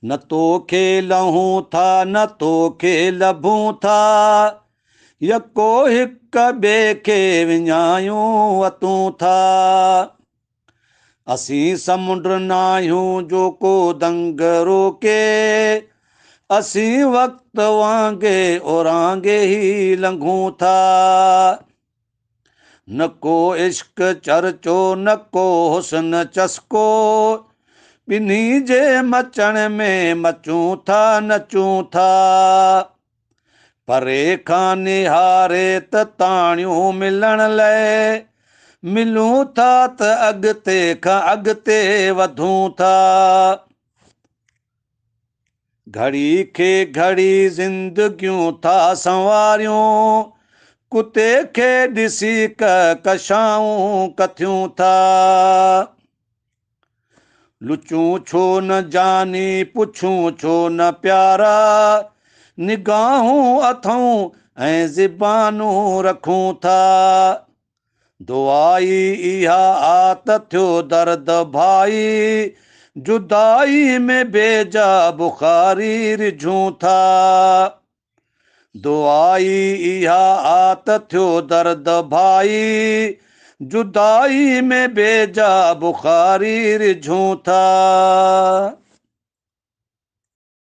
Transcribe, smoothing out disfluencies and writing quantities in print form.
न तोखे लहूं था न तोखे लभूं था, यको हिक ॿिए खे विञायूं वतूं था। असीं समुंड नाहियूं जो को दंग रोके, असीं वक्त वांगे ओरांगे ही लंघूं था। न को इश्क चर्चो न को हुस्न चस्को, ॿिन्ही जे मचण में मचूं था नचूं था। परे खां निहारे त ताणियूं मिलण लाइ, मिलूं था त अॻिते खां अॻिते वधूं था। घड़ी खे घड़ी ज़िंदगियूं था संवारियूं, कुते खे ॾिसी कशाऊं कथियूं था। लुचूं छो न जानी पुछूं छो न प्यारा, निगाहूं अथऊं ऐं ज़िबानूं रखूं था। दुआई इहा आ त थियो दर्द भाई, जुदाई में बेजा बुखारी रिझूं था। दुआई इहा आ त थियो दर्द भाई, जुदाई में बेजा बुखारी रिझूं था।